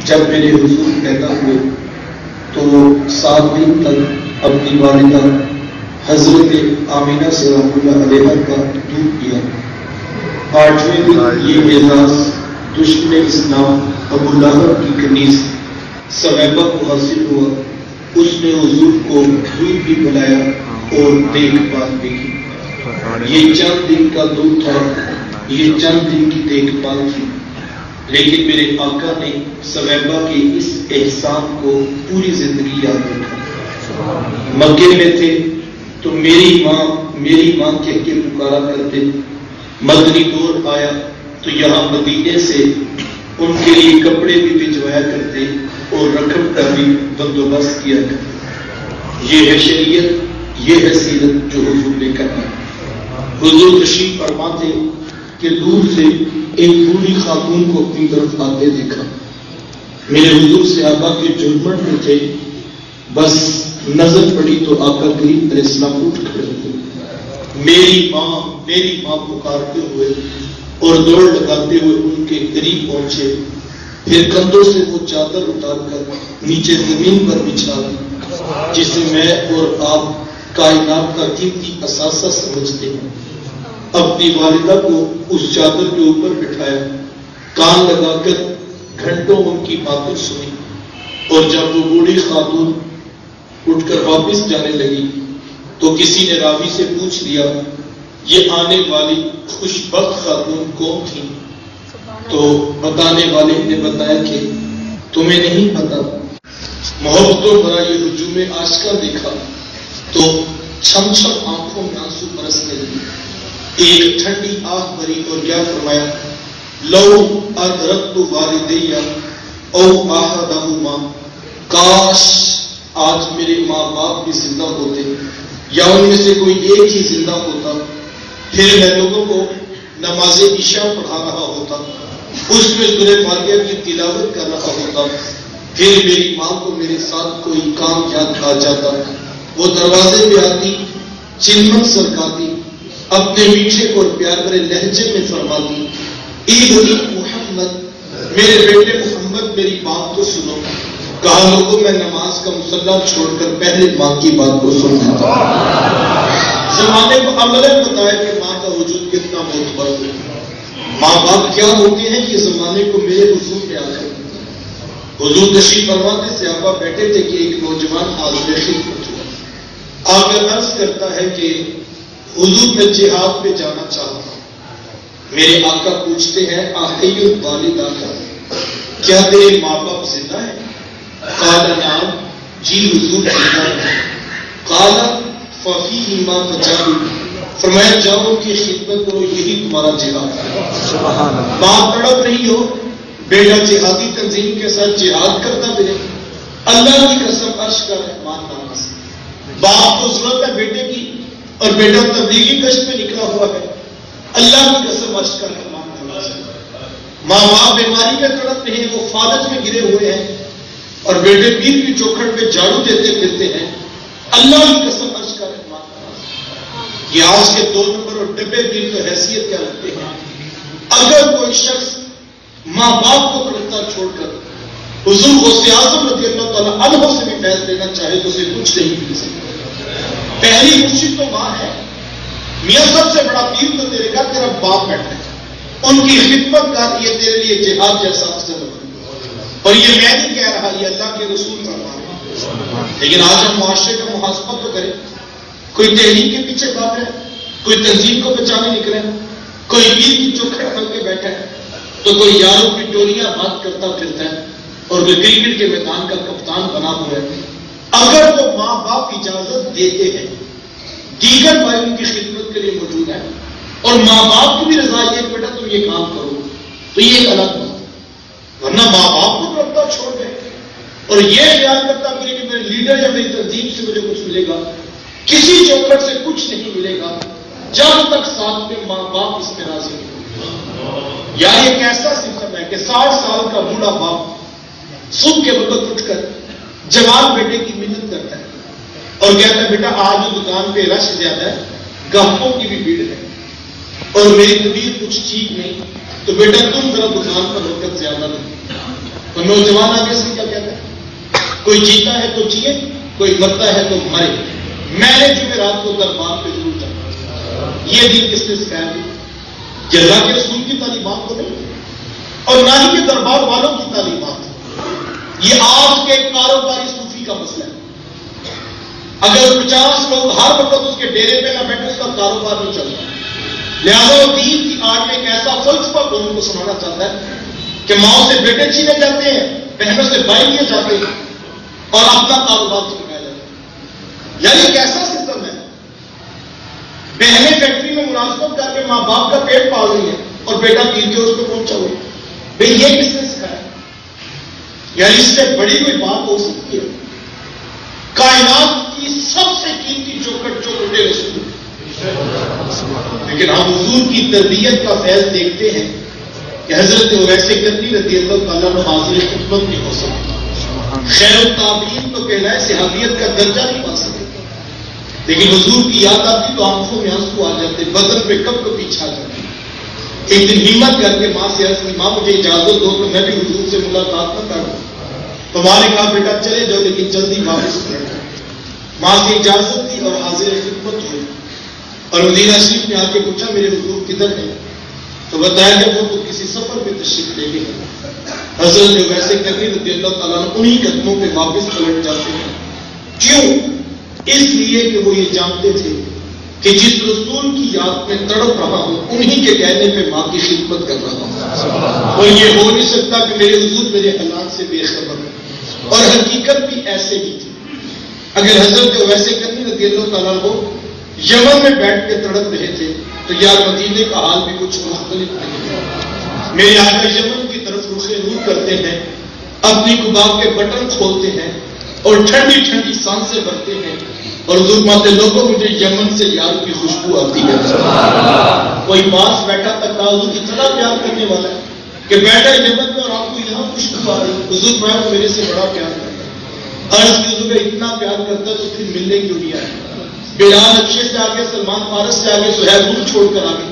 جب میرے حضور پیدا ہوئے تو 7 دن تک اپنی والدہ حضرت آمینہ سے رحمۃ اللہ علیہا کا دودھ پیا. 8ویں دن یہ اعزاز دشمن اسلام ابو لہب کی کنیز سویبہ کو حاصل ہوا. اس نے حضور کو دودھ بھی پلایا اور دیکھ بھال بھی کی. یہ چند دن کا دودھ تھا، یہ چند دن کی دیکھ بھال تھی، لیکن میرے آقا نے سویبہ کے اس احسان کو پوری زندگی یاد رکھا. مکے میں تھے تو میری ماں کہہ کے پکارا کرتے. مدنی دور آیا تو یہاں مدینے سے ان کے لیے کپڑے بھی بھجوایا کرتے اور رقم کا بھی بندوبست کیا کرتے. یہ ہے شریعت، یہ ہے سیرت جو حضور نے کرنا. حضور تشریف فرما تھے کہ دور سے ایک بوڑھی خاتون کو اپنی طرف آتے دیکھا. میرے حضور صحابہ کے جھرمٹ میں تھے، بس نظر پڑی تو آقا کریم علیہ السلام اٹھ کھڑے ہوئے. میری ماں پکارتے ہوئے اور دوڑ لگاتے ہوئے ان کے قریب پہنچے. پھر کندھوں سے وہ چادر اتار کر نیچے زمین پر بچھا دی جسے میں اور آپ کائنات کا قیمتی اثاثہ سمجھتے ہیں. اپنی والدہ کو اس چادر کے اوپر بٹھایا، کان لگا کر گھنٹوں ان کی باتیں سنی. اور جب وہ بوڑھی خاتون اٹھ کر واپس جانے لگی تو کسی نے راوی سے پوچھ لیا یہ آنے والی خوش بخت خاتون کون تھی؟ تو بتانے والے نے بتایا کہ تمہیں نہیں پتا. محبتوں بھرا یہ ہجوم عاشقہ دیکھا تو چھم چھم آنکھوں میں آنسو برسنے لگے. ایک ٹھنڈی آہ بھری اور کیا فرمایا، لو ادرکت والدیہ او احدہما، کاش آج میرے ماں باپ بھی زندہ ہوتے یا ان میں سے کوئی ایک ہی زندہ ہوتا، پھر میں لوگوں کو نماز عشاء پڑھا رہا ہوتا، اس میں سورہ فاتحہ کی تلاوت کر رہا ہوتا، پھر میری ماں کو میرے ساتھ کوئی کام یاد آ جاتا، وہ دروازے پہ آتی، چلمن سرکاتی، اپنے میٹھے اور پیار بھرے لہجے میں فرماتی، عید محمد، میرے بیٹے محمد میری بات کو سنو. کہا لوگوں میں نماز کا مصلی چھوڑ کر پہلے ماں کی بات کو سن لیتا. زمانے کو عملاً بتایا کہ ماں کا وجود کتنا معتبر ہے. ماں باپ کیا ہوتے ہیں یہ زمانے کو میرے حضور میں آ کر حضور تشریف فرماتے صحابہ بیٹھے تھے کہ ایک نوجوان حاضر خدمت ہوا. آ کر عرض کرتا ہے کہ حضور میں جہاد پہ جانا چاہتا ہوں. میرے آقا پوچھتے ہیں آحی الوالدہ کا، کیا تیرے ماں باپ زندہ ہیں؟ قال نعم، جی حضور زندہ ہیں. قال ففیہما فجاہدوا، فرمایا جاؤ ان کی خدمت کرو، یہی تمہارا جہاد ہے. ماں تڑپ رہی ہو، بیٹا جہادی تنظیم کے ساتھ جہاد کرتا ملے، اللہ کی قسم عرش کا رحمان نامہ سے. باپ کو ضرورت ہے بیٹے کی اور بیٹا تبلیغی گشت میں نکلا ہوا ہے، اللہ کی قسم عرش کا رحمان نامہ سے. ماں باپ بیماری میں تڑپ رہے ہیں، وہ فالج میں گرے ہوئے ہیں اور بیٹے پیر کی چوکھٹ پہ جھاڑو دیتے پھرتے ہیں، اللہ کی قسم عرش کا رحمان نامہ سے. یہ آج کے 2 نمبر اور ڈبے دل تو حیثیت کیا رکھتے ہیں. اگر کوئی شخص ماں باپ کو تڑپتا چھوڑ کر حضور غوث اعظم رضی اللہ تعالیٰ عنہ سے بھی فیض لینا چاہے تو اسے کچھ نہیں مل سکتا. پہلی مرشد تو ماں ہے. میاں سب سے بڑا پیر تو تیرے گھر تیرا باپ بیٹھا ہے، ان کی خدمت کر یہ تیرے لیے جہاد جیسا افضل ہے. اور یہ میں نہیں کہہ رہا، یہ اللہ کے رسول کا بات ہے. لیکن آج ہم معاشرے کا محاسبہ تو کریں. کوئی تحریک کے پیچھے بھاگ رہا ہے، کوئی تنظیم کو بچانے نکلے، کوئی پیر کی چوکھٹ پھل کے بیٹھا ہے، تو کوئی یاروں کی ٹولیاں بات کرتا پھرتا ہے اور کوئی کرکٹ کے میدان کا کپتان بنا ہوا ہے. اگر تو ماں باپ اجازت دیتے ہیں، دیگر بھائی ان کی خدمت کے لیے موجود ہے اور ماں باپ کی بھی رضا ہے بیٹا تم یہ کام کرو، تو یہ ایک الگ بات. ورنہ ماں باپ کو رکھتا چھوڑ دے اور یہ خیال کرتا پھر کہ میرے لیڈر یا میری تنظیم سے مجھے کچھ ملے گا، کسی چوکھٹ سے کچھ نہیں ملے گا جب تک ساتھ میں ماں باپ اس میں راضی نہیں. یار ایک ایسا سسٹم ہے کہ 60 سال کا بوڑھا باپ صبح کے وقت اٹھ کر جوان بیٹے کی محنت کرتا ہے اور کہتا ہے بیٹا آج دکان پہ رش زیادہ ہے، گاہکوں کی بھی بھیڑ ہے اور میری طبیعت کچھ ٹھیک نہیں، تو بیٹا تم ذرا دکان پر وقت زیادہ نہیں. تو نوجوان آگے سے کیا کہتا ہے؟ کوئی جیتا ہے تو جیے، کوئی مرتا ہے تو مرے، میں نے جمعرات کو دربار پہ ضرور جانا۔ یہ دین کس نے سکھایا؟ یہ اللہ کے رسول کی تعلیمات کو نہیں، اور نہ ہی یہ دربار والوں کی تعلیمات۔ یہ آج کے کاروباری صوفی کا مسئلہ ہے۔ اگر 50 لوگ ہر وقت اس کے ڈیرے پہ نہ بیٹھے، اس کا کاروبار نہیں چلتا۔ لہٰذا وہ دین کی آڑ میں ایک ایسا فلسفہ قوم کو سنانا چاہتا ہے کہ ماؤں سے بیٹے چھینے جاتے ہیں، بہنوں سے بھائی لیے جاتے ہیں، اور اپنا کاروبار چھپایا جاتا ہے۔ یعنی ایک ایسا سسٹم ہے، بہنیں فیکٹری میں ملازمت کر کے ماں باپ کا پیٹ پال رہی ہیں اور بیٹا پیر کے اس کو پہنچا ہوا۔ بھائی یہ کس نے سکھایا؟ یعنی اس سے بڑی کوئی بات ہو سکتی ہے؟ کائنات کی سب سے قیمتی چوکھٹ جو اٹھے رسول، لیکن ہم حضور کی تربیت کا فیض دیکھتے ہیں کہ حضرت اویس کرنی رضی اللہ تعالیٰ عنہ حاضر خدمت نہیں ہو سکتا، خیر التابعین تو کہلائے صحابیت کا درجہ نہیں پا سکے، لیکن حضور کی یاد آتی تو آنکھوں میں آنسو آ جاتے، بدن پہ کب کبھی چھا جاتے۔ ایک دن ہمت کر کے ماں سے عرض کی، ماں مجھے اجازت دو کہ میں بھی حضور سے ملاقات نہ کروں۔ تو ماں نے کہا بیٹا چلے جاؤ لیکن جلدی واپس لوٹو۔ ماں سے اجازت دی اور حاضر خدمت ہوئی، اور مدینہ شریف نے آ کے پوچھا میرے حضور کدھر ہے؟ تو بتایا کہ وہ تو کسی سفر پہ تشریف لے گئے۔ حضرت ویسے کرنی رضی اللہ تعالیٰ عنہ انہی قدموں پہ واپس پلٹ جاتے ہیں۔ کیوں؟ اس لیے کہ وہ یہ جانتے تھے کہ جس رسول کی یاد میں تڑپ رہا ہوں انہی کے کہنے پہ ماں کی خدمت کر رہا ہوں، اور یہ ہو نہیں سکتا کہ میرے حضور میرے حالات سے بے خبر ہوں۔ اور حقیقت بھی ایسے ہی تھی۔ اگر حضرت ویسے کرنی رضی اللہ تعالیٰ عنہ یمن میں بیٹھ کے تڑپ رہے تھے تو یار مدینے کا حال بھی کچھ مختلف نہیں ہے۔ میرے آقا یمن کی طرف رخ نور کرتے ہیں، اپنی کباب کے بٹن کھولتے ہیں اور ٹھنڈی ٹھنڈی سانسیں بھرتے ہیں، اور حضور ماتے لوگوں مجھے یمن سے یار کی خوشبو آتی ہے۔ کوئی پاس بیٹھا تھا، حضور اتنا پیار کرنے والا ہے کہ بیٹھا یمن میں اور آپ کو یہاں خوشبو آ رہی، حضور میں میرے سے بڑا پیار کرتا ہے۔ عرض کی حضور اتنا پیار کرتا تو پھر ملنے کیوں نہیں آئے؟ بلال اچھے سے آگے، سلمان فارس سے آگے، سہیل روم چھوڑ کر آگے،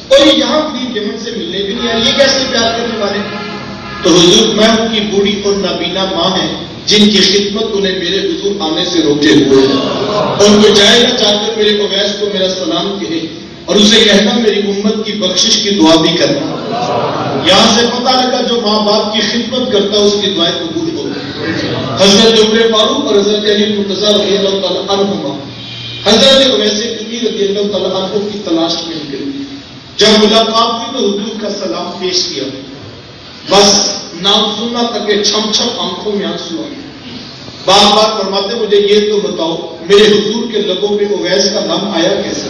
اور یہ یہاں قریب یمن سے ملنے بھی نہیں آئے، یہ کیسے پیار کرنے والے؟ تو حضور میں ان کی بوڑھی اور نابینا ماں ہیں جن کی خدمت انہیں میرے حضور آنے سے روکے ہوئے ہیں، اور ان کو جائے نہ چاہ کر میرے اویس کو میرا سلام کہے اور اسے کہنا میری امت کی بخشش کی دعا بھی کرنا۔ یہاں سے پتہ لگا جو ماں باپ کی خدمت کرتا اس کی دعائیں قبول ہوتی۔ حضرت عمر فاروق اور حضرت علی مرتضیٰ رضی اللہ تعالیٰ عنہما حضرت اویس کرنی رضی اللہ تعالیٰ عنہ کی تلاش میں نکلے۔ جب ملاقات ہوئی تو حضور کا سلام پیش کیا، بس نام سننا تک کہ چھم چھم آنکھوں میں آنسو آئے۔ بار بار فرماتے مجھے یہ تو بتاؤ میرے حضور کے لبوں پہ اویس کا نام آیا کیسے؟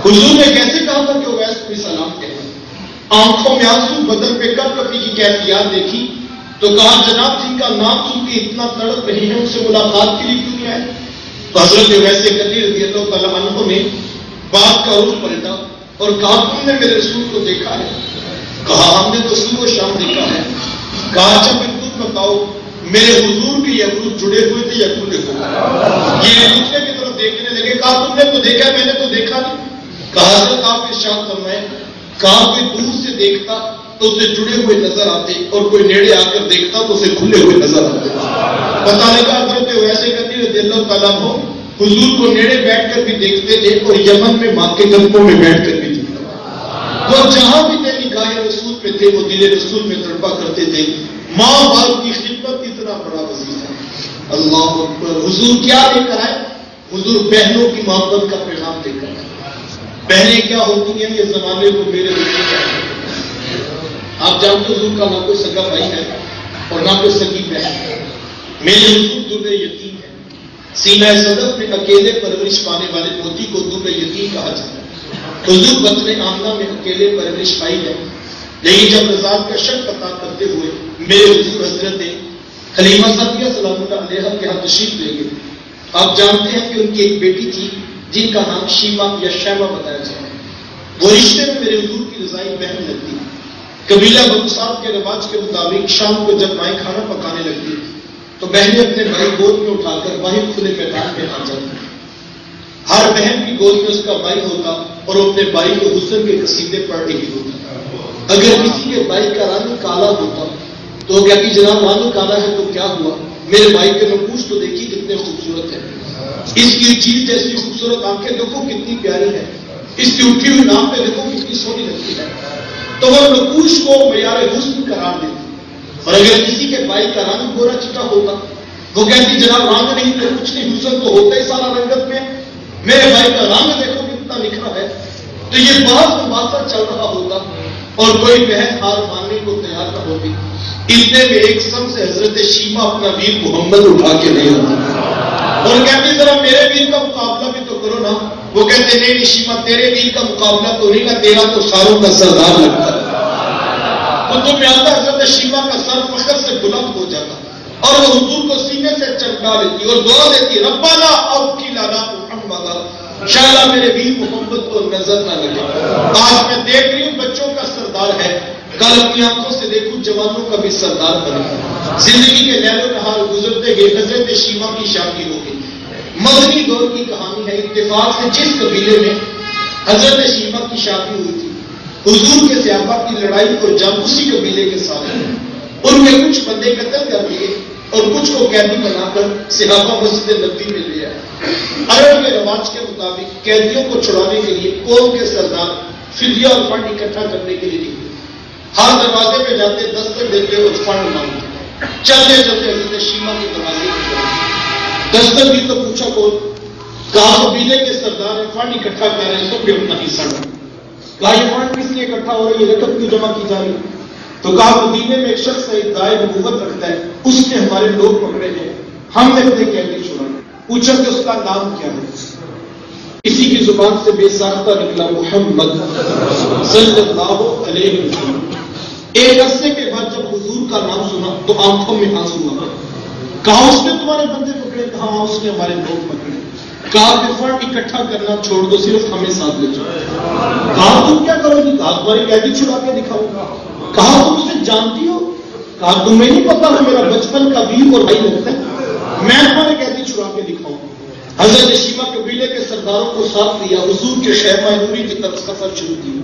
حضور نے کیسے کہا تھا کہ اویس کو سلام کہنا؟ آنکھوں میں آنسو، بدن پہ کب کبھی کی کیفیات دیکھی تو کہا جناب جن کا نام سن کے اتنا تڑپ رہی ہے ان سے ملاقات کے لیے کیوں نہیں آئے؟ تو حضرت ویسے کرنی رضی اللہ تعالیٰ عنہ نے بات کا رخ پلٹا اور کہا تم نے میرے رسول کو دیکھا ہے؟ کہا ہم نے تو صبح و شام دیکھا ہے۔ کہا اچھا پھر تم بتاؤ میرے حضور کے یہ عروج جڑے ہوئے تھے یا کھلے ہوئے؟ یہ دوسرے کی طرف دیکھنے لگے۔ کہا تم نے تو دیکھا، میں نے تو دیکھا نہیں۔ کہا حضرت آپ ارشاد فرمائیں، کہا کوئی دور سے دیکھتا تو اسے جڑے ہوئے نظر آتے اور کوئی نیڑے آ کر دیکھتا تو اسے کھلے ہوئے نظر آتے۔ پتہ لگا حضرت ویسے کرنی رضی اللہ تعالیٰ عنہ حضور کو نیڑے بیٹھ کر بھی دیکھتے تھے اور یمن میں ماں کے قدموں میں بیٹھ کر بھی دیکھتے تھے۔ وہ جہاں بھی تھے نگاہ رسول پہ تھے، وہ دل رسول میں تڑپا کرتے تھے۔ ماں باپ کی خدمت اتنا بڑا وظیفہ۔ اللہ اکبر۔ حضور کیا لے کر آئے؟ حضور بہنوں کی محبت کا پیغام دے کر آئے۔ بہنیں کیا ہوتی ہیں یہ زمانے کو میرے حضور، آپ جانتے حضور کا نہ کوئی سگا بھائی ہے اور نہ کوئی سگی بہن ہے۔ میرے حضور در یتیم ہے۔ سینہ صدف میں اکیلے پرورش پانے والے موتی کو در یتیم کہا جاتا ہے۔ حضور بطن آمنہ میں اکیلے پرورش پائی ہے، لیکن جب رضاعت کا شک عطا کرتے ہوئے میرے حضور حضرت حلیمہ سعدیہ سلام اللہ علیہا کے ہاں تشریف لے گئے۔ آپ جانتے ہیں کہ ان کی ایک بیٹی تھی جن کا نام شیما یا شیما بتایا جاتا ہے۔ وہ رشتے میں میرے حضور کی رضائی بہن لگتی۔ قبیلہ بنو سعد کے رواج کے مطابق شام کو جب مائیں کھانا پکانے لگتی تو بہنیں اپنے بھائی گود میں اٹھا کر باہر کھلے میدان میں آ جاتی۔ ہر بہن کی گود میں اس کا بھائی ہوتا اور وہ اپنے بھائی کو حسن کے قصیدے پڑھ رہی ہوتا۔ اگر کسی کے بھائی کا رنگ کالا ہوتا تو وہ کہتی جناب رنگ کالا ہے تو کیا ہوا؟ میرے بھائی کے نقوش تو دیکھی کتنے خوبصورت ہے، اس کی چیز جیسی خوبصورت آنکھیں دیکھو کتنی پیاری ہے، اس کی اٹھی ہوئی ناک پہ دیکھو کتنی سونی لگتی ہے. تو وہ نقوش کو معیار حسن قرار دیتی. اور اگر کسی کے بھائی کا رنگ گورا چٹا ہوتا، وہ کہتی جناب رنگ نہیں تو کچھ نہیں، حسن تو ہوتا ہی سارا رنگت میں، میرے بھائی کا رنگ دیکھو کتنا نکھرا ہے. تو یہ بہت مباحثہ چل رہا ہوتا اور کوئی بہن ہار ماننے کو تیار نہ ہوتی. اتنے میں ایک سم سے حضرت شیما اپنا ویر محمد اٹھا کے لے آتی اور کہتی ذرا میرے ویر کا مقابلہ بھی تو کرو نا. وہ کہتے نہیں شیما تیرے ویر کا مقابلہ تو نہیں نا، تیرا تو ساروں کا سردار لگتا ہے. تو تم آتا حضرت شیما کا سر فخر سے بلند ہو جاتا اور وہ حضور کو سینے سے چمکا لیتی اور دعا دیتی ربنا اب کی لانا محمد، شاید میرے ویر محمد کو نظر نہ لگے. آج میں دیکھ رہی ہوں بچوں کا سردار ہے، کل اپنی آنکھوں سے دیکھوں جوانوں کا بھی سردار بنے. زندگی کے لیل و نہار گزرتے گئے، حضرت شیما کی شادی ہو گئی. مدنی دور کی کہانی ہے. اتفاق سے جس قبیلے میں حضرت شیما کی شادی ہوئی تھی، حضور کے صحابہ کی لڑائی اور جنگ اسی قبیلے کے ساتھ ہوئی. ان کے کچھ بندے قتل کر دیے اور کچھ کو قیدی بنا کر صحابہ مسجد نبوی میں لے آئے. عرب کے رواج کے مطابق قیدیوں کو چھڑانے کے لیے قوم کے سردار فدیہ اور فنڈ اکٹھا کرنے کے لیے نکلے. ہر دروازے پہ جاتے دستک دیتے اور فنڈ مانگتے. چلتے چلتے حضرت شیما کے دروازے پہ دستک دی تو پوچھا کون؟ کہا قبیلے کے سردار نے فنڈ اکٹھا کر رہے ہیں تو پھر اپنا حصہ ڈالیں. کہا یہ فنڈ کس لیے اکٹھا ہو رہا ہے، یہ رقم کیوں جمع کی جا رہی؟ تو کہا مدینے میں ایک شخص ایک دائیں نبوت رکھتا ہے، اس نے ہمارے لوگ پکڑے ہیں، ہم نے اپنے قیدی چھڑائے. پوچھا کہ اس کا نام کیا ہے؟ کسی کی زبان سے بے ساختہ نکلا محمد صلی اللہ علیہ وسلم. ایک عرصے کے بعد جب حضور کا نام سنا تو آنکھوں میں آنسو آ گئے. کہا اس نے تمہارے بندے پکڑے؟ کہا اس نے ہمارے لوگ پکڑے. کہا کہ فنڈ اکٹھا کرنا چھوڑ دو، صرف ہمیں ساتھ لے جاؤ. کہا تم کیا کرو گی؟ کہا تمہاری قیدی چھڑا کے دکھاؤ. کہا تم اسے جانتی ہو؟ کہا تمہیں نہیں پتا ہے میرا بچپن کا ویر اور بھائی لگتا ہے، میں تمہارے قیدی چھڑا کے دکھاؤں. حضرت شیما قبیلے کے سرداروں کو ساتھ لیا، حضور کے خیمہ نوری کی طرف سفر شروع کی.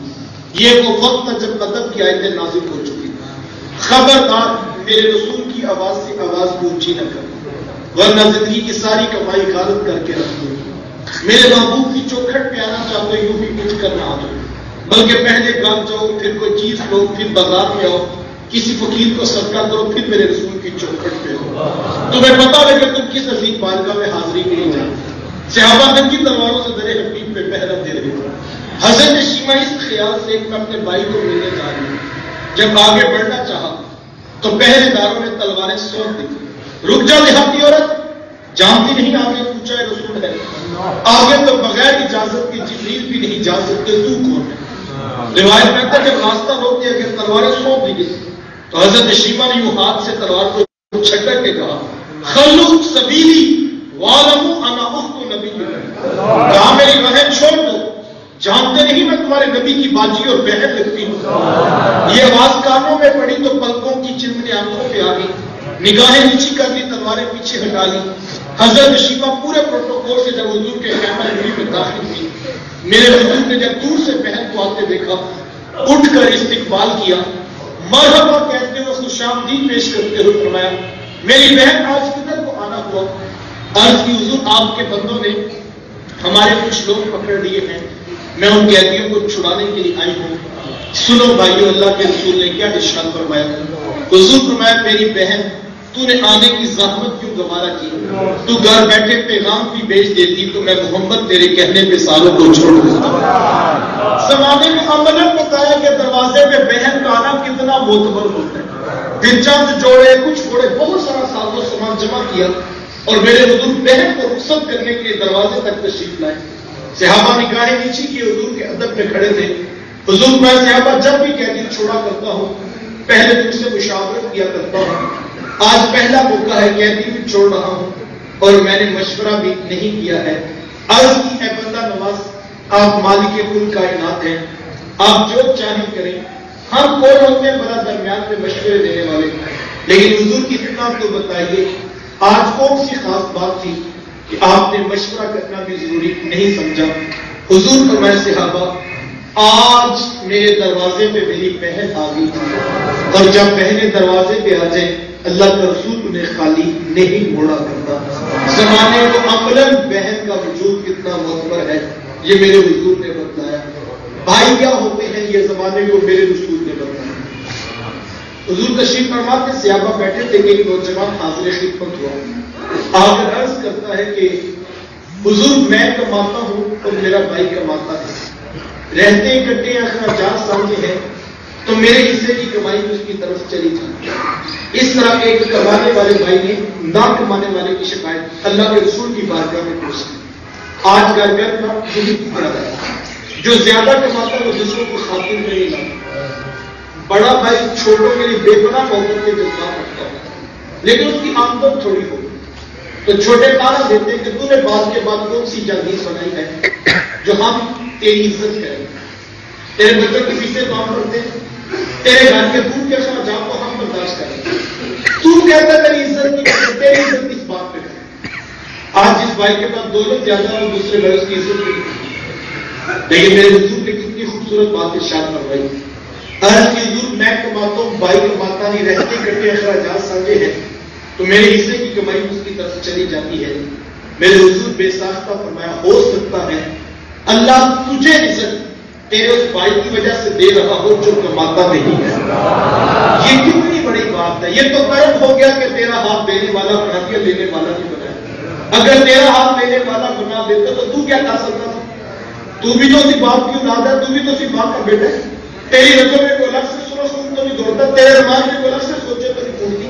یہ وہ وقت تھا جب ادب کی آیتیں نازل ہو چکی. خبردار میرے رسول کی آواز سے آواز کو اونچی نہ کر، ورنہ زندگی کی ساری کمائی غارت کر کے رکھ دو. میرے محبوب کی چوکھٹ پہ آنا چاہتے یوں ہی اٹھ کر نہ آ جاؤ، بلکہ پہلے گھر جاؤ، پھر کوئی چیز لو، پھر بازار میں آؤ، کسی فقیر کو صدقہ کرو، پھر میرے رسول کی چوکھٹ پہ ہو. تمہیں پتا لگے تم کس عظیم بارگاہ میں حاضری کے لیے جائیں. صحابہ ننگی تلواروں سے درے حبیب پہ پہرا دے رہے تھے. حضرت شیما اس خیال سے میں اپنے بھائی کو ملنے جا رہی ہوں. جب آگے بڑھنا چاہا تو پہرے داروں نے تلواریں سونپ دی. رک جا دیہاتی عورت، جانتی نہیں آگے پوچھا ہے رسول ہے، آگے تو بغیر اجازت کی جبریل بھی نہیں جا سکتے، تو کون ہے؟ روایت میں آتا ہے جب راستہ روک دیا کہ تلواریں سونپ دی گئی تو حضرت شیما نے یوں ہاتھ سے تلوار کو چھٹک کے کہا خلو سبیلی وعلموا انا اخت نبی. کہا میری بہن چھوڑ دو، جانتے نہیں میں تمہارے نبی کی باجی اور بہن لگتی ہوں. یہ آواز کانوں میں پڑی تو پلکوں کی چمنی آنکھوں پہ آ گئی، نگاہیں نیچی کر لی، تلواریں پیچھے ہٹا لی. حضرت شیما پورے پروٹوکول سے جب حضور کے خیمہ نوری میں داخل ہوئی، میرے حضور نے جب دور سے بہن کو آتے دیکھا اٹھ کر استقبال کیا، مرحبا کہتے ہوئے خوش آمدید پیش کرتے ہوئے فرمایا میری بہن آج کدھر کو آنا ہوا؟ عرض کی حضور آپ کے بندوں نے ہمارے کچھ لوگ پکڑ لیے ہیں، میں ان قیدیوں کو چھڑانے کے لیے آئی ہوں. سنو بھائیو، اللہ کے رسول نے کیا ارشاد فرمایا؟ حضور فرمایا میری بہن تو نے آنے کی زحمت کیوں گوارا کی؟ تو گھر بیٹھے پیغام بھی بھیج دیتی تو میں محمد تیرے کہنے پہ ساروں کو چھوڑ دیتا. زمانے میں عملاً بتایا کہ دروازے پہ بہن کا آنا کتنا معتبر ہوتا ہے. پھر چند جوڑے کچھ چھوڑے بہت سارا ساز و سامان جمع کیا اور میرے حضور بہن کو رخصت کرنے کے لیے دروازے تک تشریف لائے. صحابہ نگاہیں نیچی کی حضور کے ادب میں کھڑے تھے. حضور میں صحابہ جب بھی قیدی چھوڑا کرتا ہوں پہلے تم سے مشاورت کیا کرتا ہوں. آج پہلا موقع ہے، قیدی بھی چھوڑ رہا ہوں اور میں نے مشورہ بھی نہیں کیا ہے. عرض کی اے بندہ نواز، آپ مالک کل کائنات ہیں، آپ جو چاہیں کریں. ہم کوئی ہوتے ہیں بڑا درمیان میں مشورے دینے والے، لیکن حضور کی خدمت کو بتائیے آج کون سی خاص بات تھی کہ آپ نے مشورہ کرنا بھی ضروری نہیں سمجھا؟ حضور فرمائے صحابہ آج میرے دروازے پہ میری بہن آ گئی تھی، اور جب بہنیں دروازے پہ آ جائیں اللہ کا رسول انہیں خالی نہیں موڑا کرتا. زمانے کو عملاً بہن کا وجود کتنا معتبر ہے یہ میرے حضور نے بتلایا. بھائی کیا ہوتے ہیں یہ زمانے کو میرے رسول نے بتلایا. حضور تشریف فرما کے صحابہ بیٹھے تھے کہ ایک نوجوان حاضر خدمت ہوا. آ کر عرض کرتا ہے کہ حضور میں کماتا ہوں اور میرا بھائی کماتا ہے, رہتے اکٹھے اخراجات سامنے ہیں تو میرے حصے کی کمائی اس کی طرف چلی جاتی ہے. اس طرح ایک کمانے والے بھائی نے نہ کمانے والے کی شکایت اللہ کے رسول کی بارگاہ میں پیش کی. آج گھر گھر کا یہی ٹکڑا ہے, جو زیادہ کماتا ہے وہ دوسروں کو خاطر میں نہیں لاتا. بڑا بھائی چھوٹوں کے لیے بے پناہ محبت کے جذبات رکھتا ہے, لیکن اس کی آمدن تھوڑی ہوگی تو چھوٹے تانا دیتے ہیں کہ تو نے بعد کے بعد کون سی جاگیر بنائی ہے جو ہم تیری عزت کریں. تیرے بچوں کی فیسیں کام کرتے ہیں, تیرے گھر کے دودھ کے اخراجات کو ہم برداشت کریں. تو کہتا تیری عزت کی تیری عزت کس بات پہ کریں. آج جس بھائی کے پاس دولت زیادہ اور دوسرے بھائی اس کی عزت نہیں, لیکن میرے حضور نے کتنی خوبصورت بات ارشاد فرمائی. عرض کی حضور میں کماتا ہوں بھائی کماتا نہیں, رہتے کٹے اخراجات سانجے ہیں تو میرے حصے کی کمائی اس کی طرف چلی جاتی ہے. میرے حضور بے ساختہ فرمایا ہو سکتا ہے اللہ تجھے عزت تیرے اس بھائی کی وجہ سے دے رہا ہو جو کماتا نہیں ہے. یہ کتنی بڑی بات ہے. یہ تو کرم ہو گیا کہ تیرا ہاتھ دینے والا بنا دیا, لینے والا نہیں بنایا. اگر تیرا ہاتھ دینے والا بنا دیتا تو کیا کر سکتا تھا. تو بھی تو اسی باپ کی اولاد ہے, تو بھی تو اسی باپ کا بیٹا ہے. تیری رقم میں کوئی الگ سے سنو سن تو نہیں دوڑتا, تیرے رمان میں کوئی الگ سے سوچے تو نہیں پھوٹتی.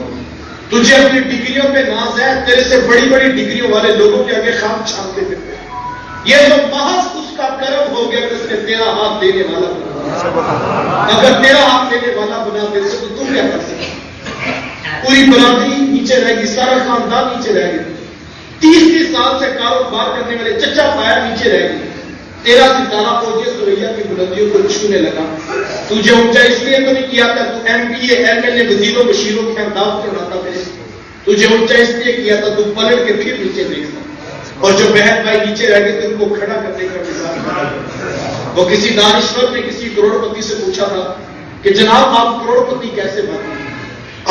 تجھے اپنی ڈگریوں پہ ناز ہے, تیرے سے بڑی بڑی ڈگریوں والے لوگوں کے آگے خام چھانتے پھرتے ہیں. یہ تو محض اس کا کرم ہو گیا کہ اس نے تیرا ہاتھ دینے والا بنا. اگر تیرا ہاتھ دینے والا بنا دے تو تم کیا کر سکتے. پوری برادری نیچے رہ گی, سارا خاندان نیچے رہ گیا. 30 سال سے کاروبار کرنے والے چچا پایا نیچے رہ گئی. تیرا ستارہ فوجی سوریا کی بلندیوں کو چھونے لگا. تجھے اونچا اس لیے تو نہیں کیا تھا تو M P A M L A وزیروں بشیروں کے انداز کے اڑاتا تھے. تجھے اونچا اس لیے کیا تھا تو پلٹ کے پھر نیچے دیکھتا. اور جو بہن بھائی نیچے رہ گئے تھے ان کو کھڑا کرنے کا مثال. وہ کسی دانشور نے کسی کروڑ پتی سے پوچھا تھا کہ جناب آپ کروڑ پتی کیسے بنے.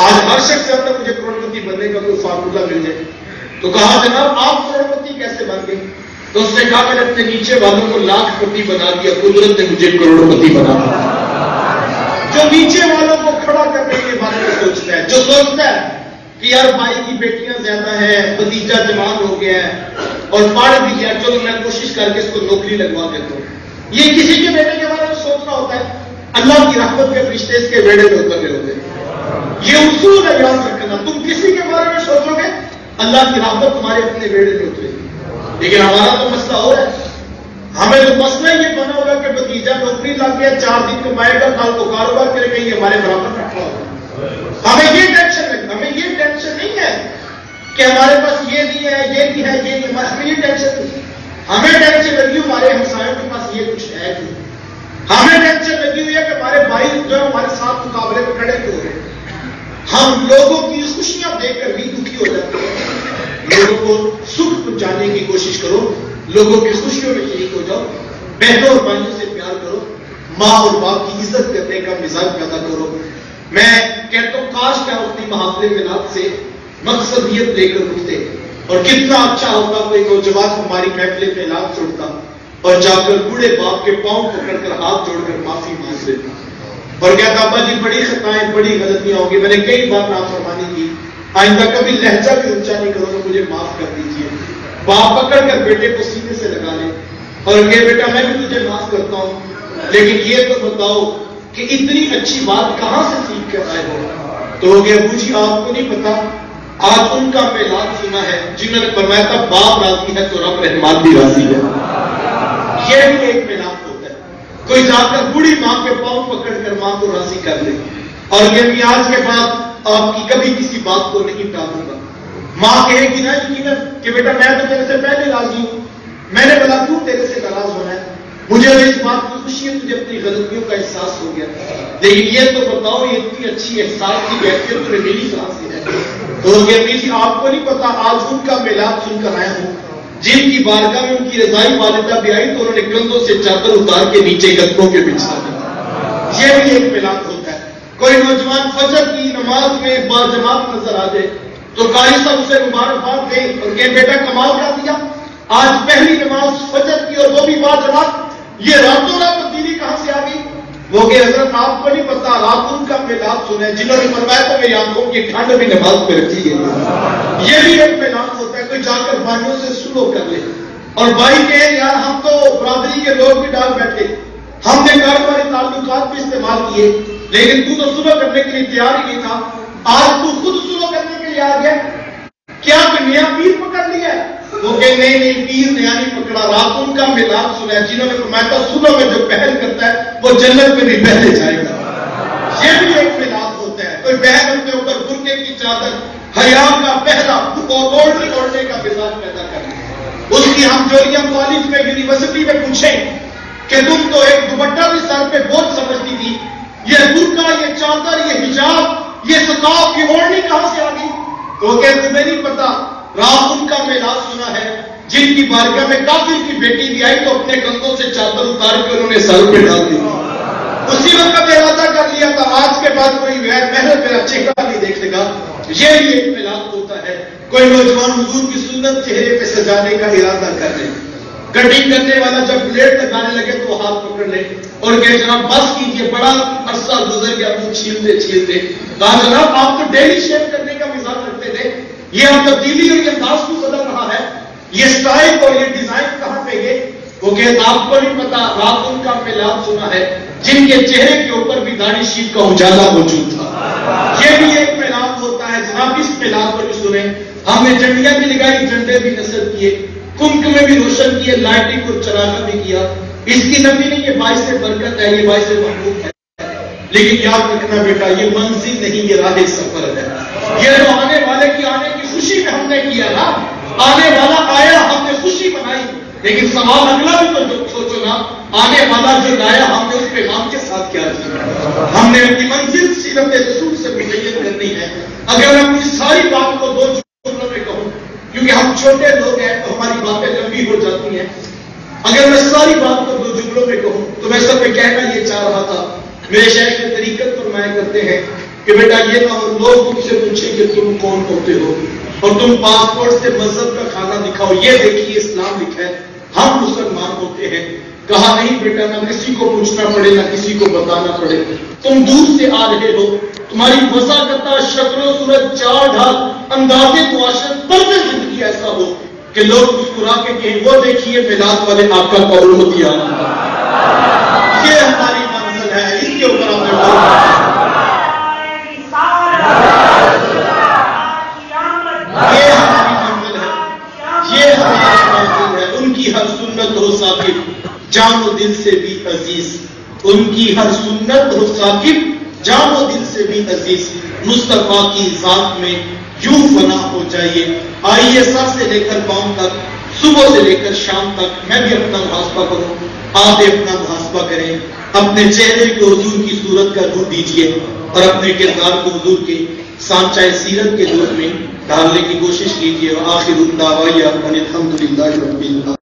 آج ہر شخص چاہتا ہے مجھے کروڑ پتی بننے کا کوئی فارمولہ مل جائے. تو کہا جناب آپ کروڑ پتی کیسے بن گئے. تو اس نے کہا میں نے اپنے نیچے والوں کو لاکھ پتی بنا دیا, قدرت نے مجھے کروڑ پتی بنا دیا. جو نیچے والوں کو کھڑا کرنے کے بارے میں سوچتا ہے, جو سوچتا ہے کہ یار بھائی کی بیٹیاں زیادہ ہیں, بھتیجا جوان ہو گیا ہے اور پڑھ بھی گیا, چلو میں کوشش کر کے اس کو نوکری لگوا دیتا ہوں. یہ کسی کے بیٹے کے بارے میں سوچنا ہوتا ہے. اللہ کی رحمت کے فرشتے اس کے بیڑے میں اترنے ہوتے ہیں. یہ اصول ہے یاد رکھنا. تم کسی کے بارے میں سوچو گے اللہ کی رحمت تمہارے اپنے بیڑے میں اترے گی. لیکن ہمارا تو مسئلہ اور ہے. ہمیں تو مسئلہ یہ بنا ہوگا کہ بھتیجا نوکری لگ گیا, 4 دن کمائے گا, کل کو کاروبار کرے گا, یہ ہمارے برابر رکھا ہوگا. ہمیں یہ ٹینشن ہے, ہمیں یہ ٹینشن نہیں ہے کہ ہمارے پاس یہ نہیں ہے, یہ نہیں ہے, یہ نہیں. ہمیں یہ ٹینشن نہیں. ہمیں ٹینشن لگی ہمارے ہمسایوں کے پاس یہ کچھ ہے کیوں. ہمیں ٹینشن لگی ہوئی ہے کہ ہمارے بھائی جو ہے ہمارے ساتھ مقابلے میں کھڑے کیوں رہے. ہم لوگوں کی خوشیاں دیکھ کر بھی دکھی ہو جاتے ہیں. لوگوں کو سکھ پہنچانے کی کوشش کرو, لوگوں کی خوشیوں میں شریک ہو جاؤ, بہنوں اور بھائیوں سے پیار کرو, ماں اور باپ کی عزت کرنے کا مزاج پیدا کرو. میں کہتا ہوں کاش کیا اپنی محافل میلاد سے مقصدیت لے کر اٹھتے, اور کتنا اچھا ہوتا کوئی نوجوان ہماری محفل میلاد چھوڑتا اور جا کر بوڑھے باپ کے پاؤں پکڑ کر ہاتھ جوڑ کر معافی مانگ لیتا اور کہتا ابا جی بڑی خطائیں بڑی غلطیاں ہوگی, میں نے کئی بار نافرمانی کی, آئندہ کبھی لہجہ بھی اونچا نہیں کرو تو مجھے معاف کر دیجیے. باپ پکڑ کر بیٹے کو سینے سے لگا لے اور کہ بیٹا میں بھی تجھے معاف کرتا ہوں, لیکن یہ تو بتاؤ کہ اتنی اچھی بات کہاں سے سیکھ کر آئے ہو. تو ہو گیا ابو جی آپ کو نہیں پتا, آج ان کا میلاد سنا ہے جنہوں نے فرمایا تھا باپ راضی ہے تو رب رحمان بھی راضی ہے. یہ بھی ایک میلاد ہوتا ہے. کوئی جا کر بوڑھی ماں کے پاؤں پکڑ کر ماں کو راضی کر لے, اور یہ بھی آج کے بعد آپ کی کبھی کسی بات کو نہیں ٹالوں گا. ماں کہے گی نا یقیناً کہ بیٹا میں تو تیرے سے پہلے راضی ہوں, میں نے بولا کیوں تیرے سے ناراض ہونا ہے, مجھے اس بات کی خوشی ہے تجھے اپنی غلطیوں کا احساس ہو گیا. لیکن یہ تو بتاؤ یہ اتنی اچھی احساس کی کیفیت تمہیں ملی کہاں سے ہے. تو جی آپ کو نہیں پتا, آج ان کا میلاد سن کر آیا ہوں جن کی بارگاہ میں ان کی رضائی والدہ بھی آئی تو انہوں نے کندھوں سے چادر اتار کے نیچے قدموں کے بچھا دی. یہ بھی ایک میلاد ہوتا ہے. کوئی نوجوان فجر کی نماز میں باجماعت نظر آ جائے تو قاری صاحب اسے مبارکباد دیں اور کہیں بیٹا کمال کر دیا، آج پہلی نماز فجر کی اور وہ بھی باجماعت، یہ راتوں رات تبدیلی کہاں سے آ گئی؟ وہ کہ حضرت آپ کو نہیں پتا، رات ان کا میلاد سنا ہے جنہوں نے فرمایا تو میری آنکھوں کی ٹھنڈ بھی نماز پہ رکھی ہے۔ یہ بھی ایک میلاد ہوتا ہے، کوئی جا کر بھائیوں سے سلو کر لے اور بھائی کہے یار ہم تو برادری کے لوگ بھی ڈال بیٹھے، ہم نے کاروباری تعلقات بھی استعمال کیے، لیکن تو سلو کرنے کے لیے تیار ہی نہیں تھا، آج تو خود سلو کرنے کے لیے آ گیا، کیا کوئی نیا پیر پکڑ لیا ہے؟ وہ کہ نہیں پیر نیا نہیں پکڑا، رات ان کا میلاد سنا ہے جنہوں نے فرمایا تھا صبح میں جو پہل کرتا ہے وہ جنت میں بھی پہلے جائے گا۔ یہ بھی ایک میلاد ہوتا ہے، کوئی بہن اپنے اوپر برقعے کی چادر حیا کا پہلا اوڑھنے کا مزاج پیدا کرے، اس کی ہم جولیاں کالج میں یونیورسٹی میں پوچھیں کہ تم تو ایک دوپٹہ بھی سر پہ بوجھ سمجھتی تھی، یہ برقع، یہ چادر، یہ حجاب، یہ سقاف کی اوڑھنی کہاں سے آ گئی؟ تو کہ تمہیں نہیں پتا، رات ان کا میلاد سنا ہے جن کی بارگاہ میں کافر کی بیٹی بھی آئی تو اپنے کندھوں سے چادر اتار کے انہوں نے سر پہ ڈال دی، اسی وقت ارادہ کر لیا تھا آج کے بعد کوئی محنت میرا چہرہ نہیں دیکھے گا۔ یہ بھی ایک میلاد ہوتا ہے، کوئی نوجوان حضور کی سنت چہرے پہ سجانے کا ارادہ کر لے، کٹنگ کرنے والا جب بلیڈ لگانے لگے تو ہاتھ پکڑ لے اور کہ جناب بس کیجیے، بڑا عرصہ گزر گیا منہ چھیلتے چھیلتے، کہا جناب آپ تو ڈیلی شیو کرنے کا مزاج رکھتے تھے، یہ اب تبدیلی اور یہ انداز کو بدل رہا ہے، یہ سٹائل اور یہ ڈیزائن کہاں پہ گئے؟ وہ کہ آپ کو نہیں پتا، رات ان کا میلاد سنا ہے جن کے چہرے کے اوپر بھی داڑھی شیف کا اجالا موجود تھا۔ یہ بھی ایک میلاد ہوتا ہے جناب، اس میلاد پر بھی سنیں، ہم نے جھنڈیاں بھی لگائی، جھنڈے بھی نصب کیے، کمکمے بھی روشن کیے، لائٹنگ اور چراغاں بھی کیا، اس کی نفی نہیں، یہ باعث برکت ہے، یہ باعث محبوب ہے، لیکن یاد رکھنا بیٹا یہ منزل نہیں، یہ راہ سفر ہے، یہ جو آنے والے کی آنے کی خوشی میں ہم نے کیا نا، آنے والا آیا ہم نے خوشی منائی، لیکن سوال اگلا بھی تو سوچو نا، آنے والا جو لایا ہم نے اس پیغام کے ساتھ کیا کیا؟ ہم نے اپنی منزل سیرت رسول سے متعین کرنی ہے۔ اگر میں اپنی ساری بات کو دو جملوں میں کہوں، کیونکہ ہم چھوٹے لوگ ہیں تو ہماری باتیں لمبی ہو جاتی ہیں، اگر میں ساری بات کو دو جملوں میں کہوں تو میں سب میں کہنا یہ چاہ رہا تھا، میرے شیخ نے طریقت فرمایا کرتے ہیں کہ بیٹا یہ نہ ہو لوگ تم سے پوچھیں کہ تم کون ہوتے ہو اور تم پاسپورٹ سے مذہب کا کھانا دکھاؤ، یہ دیکھیے اسلام لکھا ہے ہم مسلمان ہوتے ہیں۔ کہا نہیں بیٹا، نہ کسی کو پوچھنا پڑے نہ کسی کو بتانا پڑے، تم دور سے آ رہے ہو، تمہاری وضاحت شکل و صورت چال ڈھال انداز معاشرت پر زندگی ایسا ہو کہ لوگ مسکرا کے کہیں وہ دیکھیے میلاد والے آقا کا امتی آنا، یہ ہماری منزل ہے، اس کے اوپر ہم نے یہ ہماری منزل ہے، یہ ہماری منزل ہے۔ ان کی ہر سنت ہو ثاقب جان و دل سے بھی عزیز، ان کی ہر سنت ہو ثاقب جان و دل سے بھی عزیز، مصطفیٰ کی ذات میں یوں فنا ہو جائیے، آئیے سر سے لے کر پاؤں تک، صبح سے لے کر شام تک میں بھی اپنا محاسبہ کروں، آپ بھی اپنا محاسبہ کریں، اپنے چہرے کو حضور کی صورت کا روپ دیجیے اور اپنے کردار کو حضور کے سانچہ سیرت کے روپ میں ڈالنے کی کوشش کیجیے۔ وآخر دعوانا ان الحمد للہ رب العالمین۔